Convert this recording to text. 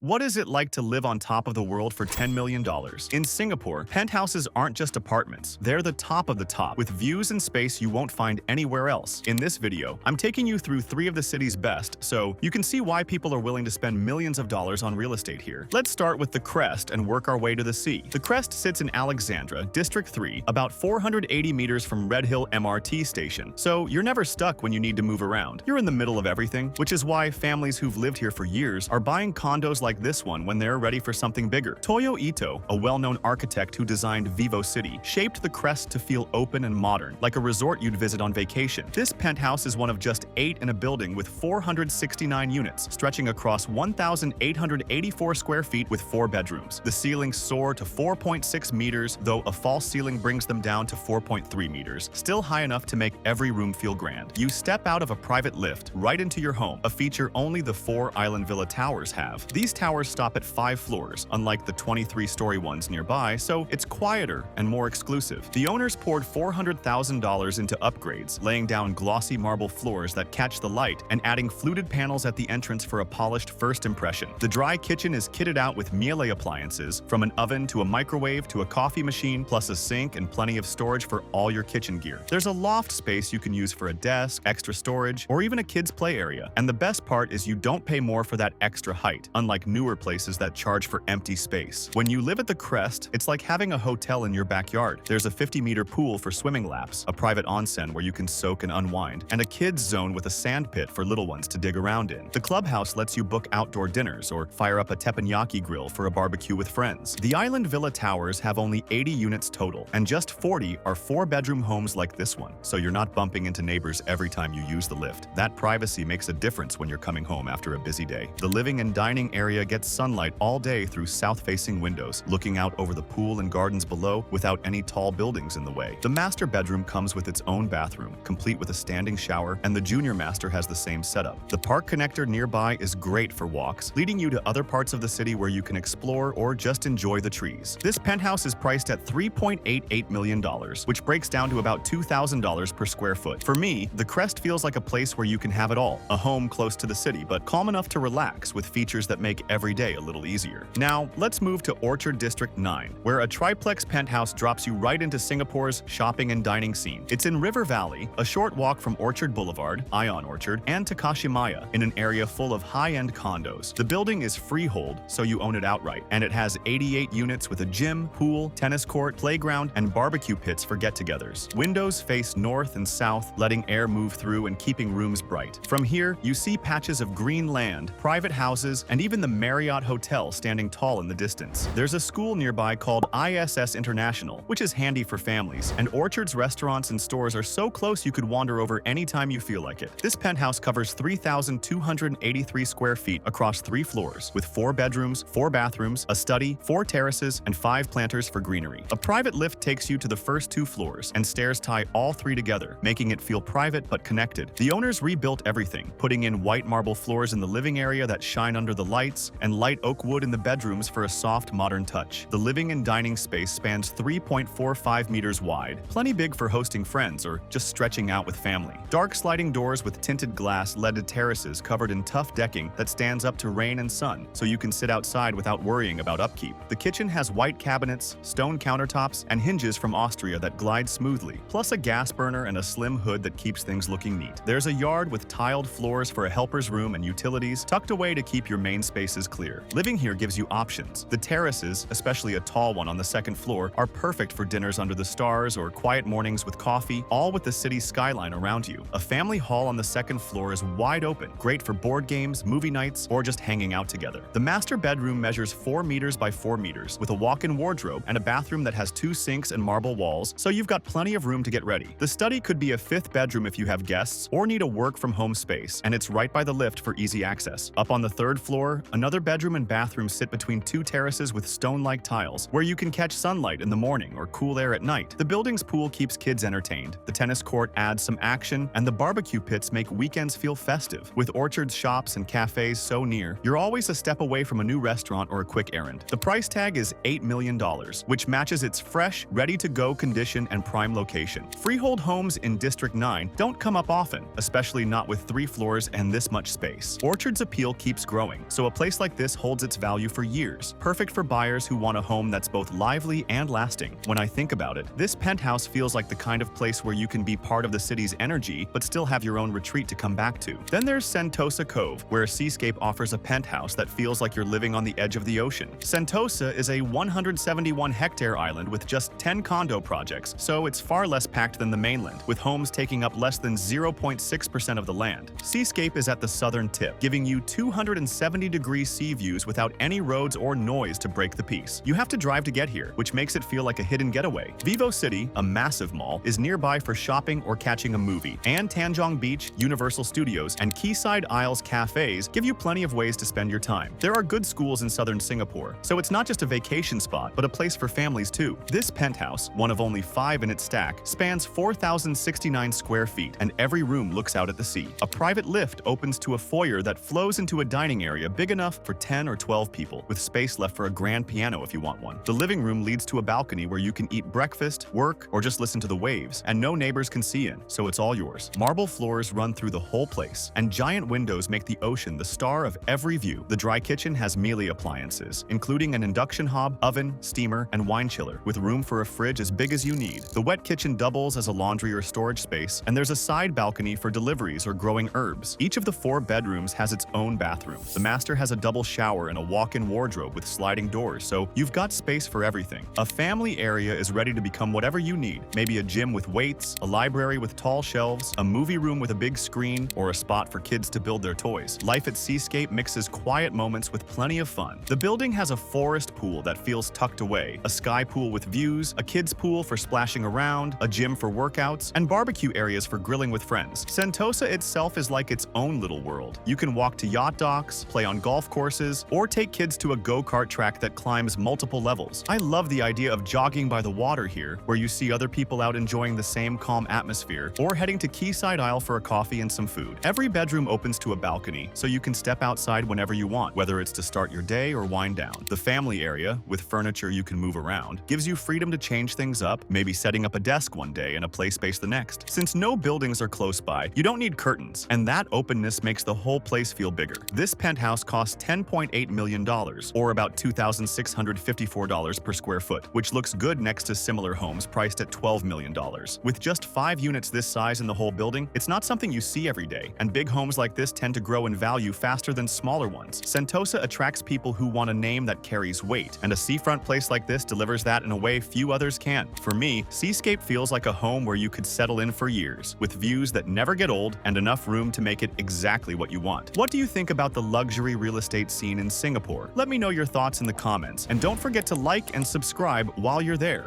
What is it like to live on top of the world for $10 million? In Singapore, penthouses aren't just apartments, they're the top of the top, with views and space you won't find anywhere else. In this video, I'm taking you through 3 of the city's best, so you can see why people are willing to spend millions of dollars on real estate here. Let's start with the Crest and work our way to the sea. The Crest sits in Alexandra, District 3, about 480 meters from Red Hill MRT station, so you're never stuck when you need to move around. You're in the middle of everything, which is why families who've lived here for years are buying condos like this one when they're ready for something bigger. Toyo Ito, a well-known architect who designed Vivo City, shaped the Crest to feel open and modern, like a resort you'd visit on vacation. This penthouse is one of just 8 in a building with 469 units, stretching across 1,884 square feet with 4 bedrooms. The ceilings soar to 4.6 meters, though a false ceiling brings them down to 4.3 meters, still high enough to make every room feel grand. You step out of a private lift right into your home, a feature only the 4 Island Villa towers have. These towers stop at 5 floors, unlike the 23-story ones nearby, so it's quieter and more exclusive. The owners poured $400,000 into upgrades, laying down glossy marble floors that catch the light and adding fluted panels at the entrance for a polished first impression. The dry kitchen is kitted out with Miele appliances, from an oven to a microwave to a coffee machine, plus a sink and plenty of storage for all your kitchen gear. There's a loft space you can use for a desk, extra storage, or even a kid's play area. And the best part is you don't pay more for that extra height, unlike newer places that charge for empty space. When you live at the Crest, it's like having a hotel in your backyard. There's a 50-meter pool for swimming laps, a private onsen where you can soak and unwind, and a kids zone with a sand pit for little ones to dig around in. The clubhouse lets you book outdoor dinners or fire up a teppanyaki grill for a barbecue with friends. The Island Villa towers have only 80 units total, and just 40 are 4-bedroom homes like this one, so you're not bumping into neighbors every time you use the lift. That privacy makes a difference when you're coming home after a busy day. The living and dining area gets sunlight all day through south-facing windows, looking out over the pool and gardens below without any tall buildings in the way. The master bedroom comes with its own bathroom, complete with a standing shower, and the junior master has the same setup. The park connector nearby is great for walks, leading you to other parts of the city where you can explore or just enjoy the trees. This penthouse is priced at $3.88 million, which breaks down to about $2,000 per square foot. For me, the Crest feels like a place where you can have it all, a home close to the city, but calm enough to relax with features that make every day a little easier. Now, let's move to Orchard District 9, where a triplex penthouse drops you right into Singapore's shopping and dining scene. It's in River Valley, a short walk from Orchard Boulevard, Ion Orchard, and Takashimaya, in an area full of high-end condos. The building is freehold, so you own it outright, and it has 88 units with a gym, pool, tennis court, playground, and barbecue pits for get-togethers. Windows face north and south, letting air move through and keeping rooms bright. From here, you see patches of green land, private houses, and even the Marriott Hotel standing tall in the distance. There's a school nearby called ISS International, which is handy for families, and Orchard's restaurants and stores are so close you could wander over anytime you feel like it. This penthouse covers 3,283 square feet across 3 floors, with 4 bedrooms, 4 bathrooms, a study, 4 terraces, and 5 planters for greenery. A private lift takes you to the first 2 floors, and stairs tie all 3 together, making it feel private but connected. The owners rebuilt everything, putting in white marble floors in the living area that shine under the lights, and light oak wood in the bedrooms for a soft, modern touch. The living and dining space spans 3.45 meters wide, plenty big for hosting friends or just stretching out with family. Dark sliding doors with tinted glass led to terraces covered in tough decking that stands up to rain and sun, so you can sit outside without worrying about upkeep. The kitchen has white cabinets, stone countertops, and hinges from Austria that glide smoothly, plus a gas burner and a slim hood that keeps things looking neat. There's a yard with tiled floors for a helper's room and utilities, tucked away to keep your main spaces clear. Living here gives you options. The terraces, especially a tall one on the 2nd floor, are perfect for dinners under the stars or quiet mornings with coffee, all with the city's skyline around you. A family hall on the 2nd floor is wide open, great for board games, movie nights, or just hanging out together. The master bedroom measures 4 meters by 4 meters, with a walk-in wardrobe and a bathroom that has 2 sinks and marble walls, so you've got plenty of room to get ready. The study could be a 5th bedroom if you have guests or need a work-from-home space, and it's right by the lift for easy access. Up on the 3rd floor, another bedroom and bathroom sit between 2 terraces with stone-like tiles, where you can catch sunlight in the morning or cool air at night. The building's pool keeps kids entertained, the tennis court adds some action, and the barbecue pits make weekends feel festive. With Orchard's shops and cafes so near, you're always a step away from a new restaurant or a quick errand. The price tag is $8 million, which matches its fresh, ready-to-go condition and prime location. Freehold homes in District 9 don't come up often, especially not with 3 floors and this much space. Orchard's appeal keeps growing, so a place place like this holds its value for years, perfect for buyers who want a home that's both lively and lasting. When I think about it, this penthouse feels like the kind of place where you can be part of the city's energy but still have your own retreat to come back to. Then there's Sentosa Cove, where a seascape offers a penthouse that feels like you're living on the edge of the ocean. Sentosa is a 171-hectare island with just 10 condo projects, so it's far less packed than the mainland, with homes taking up less than 0.6% of the land. Seascape is at the southern tip, giving you 270-degree sea views without any roads or noise to break the peace. You have to drive to get here, which makes it feel like a hidden getaway. Vivo City, a massive mall, is nearby for shopping or catching a movie, and Tanjong Beach, Universal Studios, and Quayside Isles cafes give you plenty of ways to spend your time. There are good schools in southern Singapore, so it's not just a vacation spot, but a place for families too. This penthouse, one of only 5 in its stack, spans 4,069 square feet, and every room looks out at the sea. A private lift opens to a foyer that flows into a dining area big enough for 10 or 12 people, with space left for a grand piano if you want one. The living room leads to a balcony where you can eat breakfast, work, or just listen to the waves, and no neighbors can see in, so it's all yours. Marble floors run through the whole place, and giant windows make the ocean the star of every view. The dry kitchen has Miele appliances, including an induction hob, oven, steamer, and wine chiller, with room for a fridge as big as you need. The wet kitchen doubles as a laundry or storage space, and there's a side balcony for deliveries or growing herbs. Each of the 4 bedrooms has its own bathroom. The master has a double shower and a walk-in wardrobe with sliding doors, so you've got space for everything. A family area is ready to become whatever you need. Maybe a gym with weights, a library with tall shelves, a movie room with a big screen, or a spot for kids to build their toys. Life at Seascape mixes quiet moments with plenty of fun. The building has a forest pool that feels tucked away, a sky pool with views, a kids pool for splashing around, a gym for workouts, and barbecue areas for grilling with friends. Sentosa itself is like its own little world. You can walk to yacht docks, play on golf courses, or take kids to a go-kart track that climbs multiple levels. I love the idea of jogging by the water here, where you see other people out enjoying the same calm atmosphere, or heading to Quayside Isle for a coffee and some food. Every bedroom opens to a balcony, so you can step outside whenever you want, whether it's to start your day or wind down. The family area, with furniture you can move around, gives you freedom to change things up, maybe setting up a desk one day and a play space the next. Since no buildings are close by, you don't need curtains, and that openness makes the whole place feel bigger. This penthouse costs $10.8 million, or about $2,654 per square foot, which looks good next to similar homes priced at $12 million. With just 5 units this size in the whole building, it's not something you see every day, and big homes like this tend to grow in value faster than smaller ones. Sentosa attracts people who want a name that carries weight, and a seafront place like this delivers that in a way few others can. For me, Seascape feels like a home where you could settle in for years, with views that never get old and enough room to make it exactly what you want. What do you think about the luxury real estate scene in Singapore? Let me know your thoughts in the comments, and don't forget to like and subscribe while you're there.